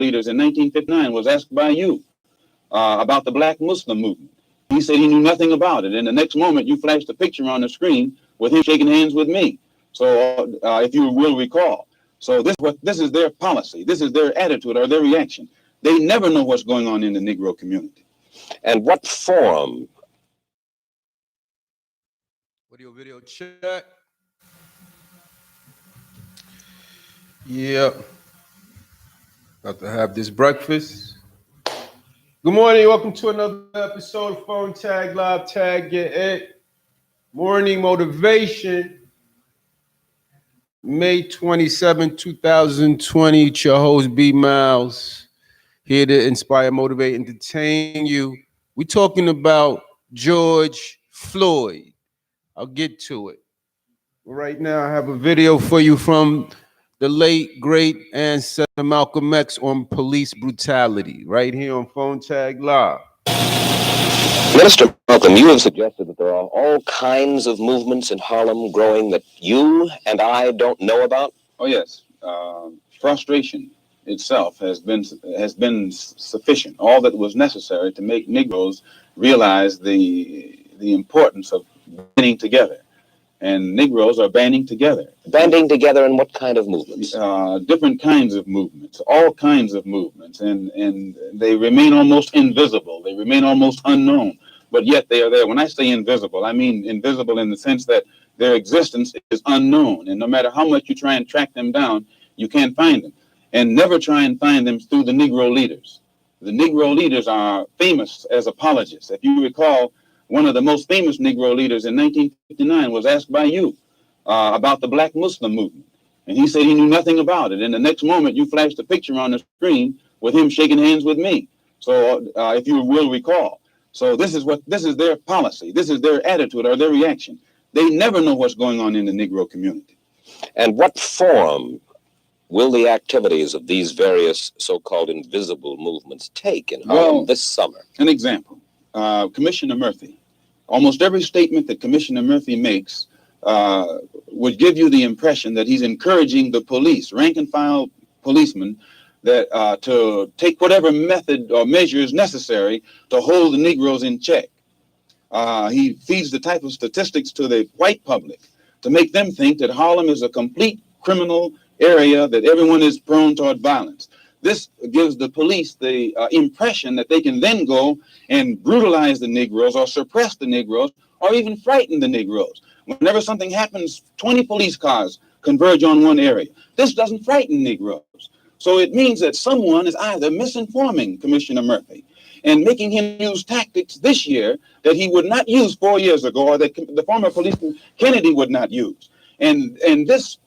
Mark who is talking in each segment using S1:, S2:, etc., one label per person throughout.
S1: leaders in 1959 was asked by you about the black Muslim movement. He said he knew nothing about it. And the next moment, you flashed a picture on the screen with him shaking hands with me. So if you will recall. So this is their policy. This is their attitude or their reaction. They never know what's going on in the Negro community.
S2: And what forum?
S3: Video check. Yeah. About to have this breakfast. Good morning. Welcome to another episode of Phone Tag Live Tag Get It. Morning Motivation. May 27, 2020. It's your host, B. Miles. Here to inspire, motivate, entertain you. We're talking about George Floyd. I'll get to it. Right now, I have a video for you from the late, great ancestor Malcolm X on police brutality, right here on Phone Tag Live.
S2: Minister Malcolm, you have suggested that there are all kinds of movements in Harlem growing that you and I don't know about.
S1: Oh yes, frustration itself has been sufficient. All that was necessary to make Negroes realize the importance of banding together. And Negroes are banding together.
S2: Banding together in what kind of movements?
S1: Different kinds of movements, all kinds of movements, and they remain almost invisible. They remain almost unknown, but yet they are there. When I say invisible, I mean invisible in the sense that their existence is unknown, and no matter how much you try and track them down, you can't find them. And never try and find them through the Negro leaders. The Negro leaders are famous as apologists. If you recall, one of the most famous Negro leaders in 1959 was asked by you about the black Muslim movement. And he said he knew nothing about it. And the next moment, you flashed a picture on the screen with him shaking hands with me. So if you will recall. So this is their policy. This is their attitude or their reaction. They never know what's going on in the Negro community.
S2: And what form will the activities of these various so-called invisible movements take in Harlem this summer?
S1: An example, Commissioner Murphy. Almost every statement that Commissioner Murphy makes would give you the impression that he's encouraging the police, rank and file policemen, that to take whatever method or measures necessary to hold the Negroes in check. He feeds the type of statistics to the white public to make them think that Harlem is a complete criminal area, that everyone is prone toward violence. This gives the police the impression that they can then go and brutalize the Negroes or suppress the Negroes or even frighten the Negroes. Whenever something happens, 20 police cars converge on one area. This doesn't frighten Negroes. So it means that someone is either misinforming Commissioner Murphy and making him use tactics this year that he would not use 4 years ago, or that the former policeman Kennedy would not use. And this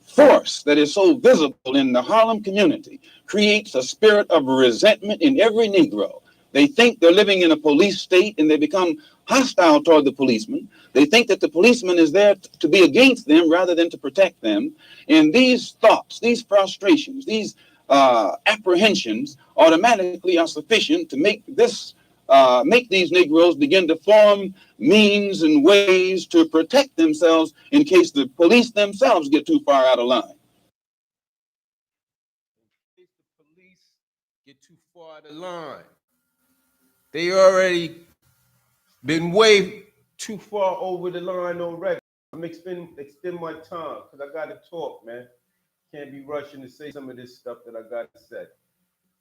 S1: force that is so visible in the Harlem community creates a spirit of resentment in every Negro. They think they're living in a police state and they become hostile toward the policeman. They think that the policeman is there to be against them rather than to protect them. And these thoughts, these frustrations, these apprehensions automatically are sufficient to make these Negroes begin to form means and ways to protect themselves in case the police themselves get too far out of line.
S3: In case the police get too far out of line. They already been way too far over the line already. I'm extend my time because I got to talk, man. Can't be rushing to say some of this stuff that I got to say.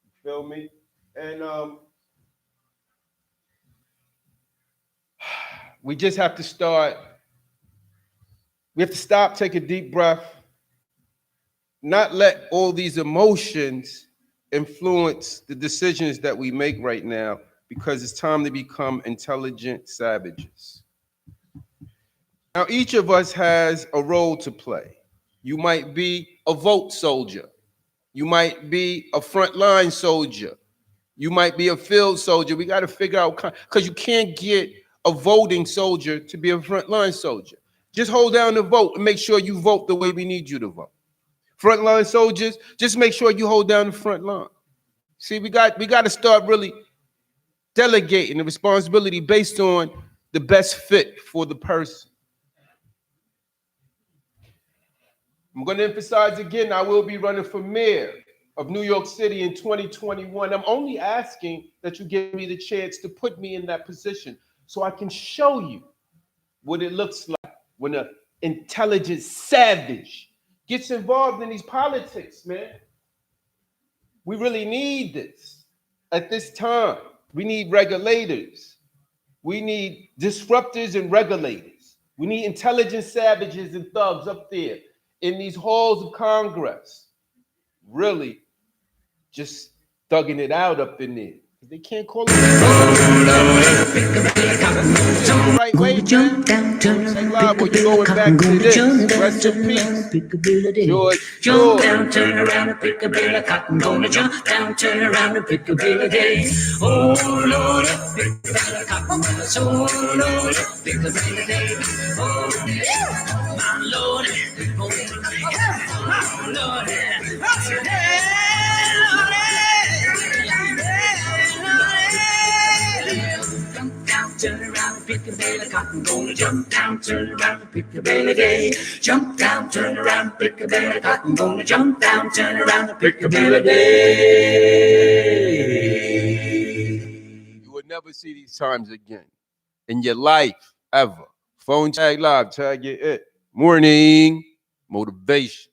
S3: You feel me? And we just have to start. We have to stop, take a deep breath, not let all these emotions influence the decisions that we make right now, because it's time to become intelligent savages. Now, each of us has a role to play. You might be a vote soldier. You might be a frontline soldier. You might be a field soldier. We got to figure out, because you can't get a voting soldier to be a frontline soldier. Just hold down the vote and make sure you vote the way we need you to vote. Frontline soldiers, just make sure you hold down the front line. See, we got to start really delegating the responsibility based on the best fit for the person. I'm going to emphasize again, I will be running for mayor of New York City in 2021. I'm only asking that you give me the chance to put me in that position so I can show you what it looks like when an intelligent savage gets involved in these politics, man. We really need this at this time. We need regulators. We need disruptors and regulators. We need intelligent savages and thugs up there in these halls of Congress, really just thugging it out up in there. They can't call it the right way, man. Say live, well, you're going back to this. Rest in peace. George
S4: Jump down, turn around and pick a bill of cotton. Gonna jump down, turn around and pick a bill of day. Oh Lord, pick a bill of cotton. So Lord, pick a bill of day. Oh my Lord, oh Lord, jump down, turn around and pick a bale of cotton. Gonna jump down, turn around and pick a bale of day. Jump down, turn around and pick a bale of cotton. Gonna jump down, turn around and pick a bale of day.
S3: You will never see these times again in your life, ever. Phone tag live, tag it. Morning motivation.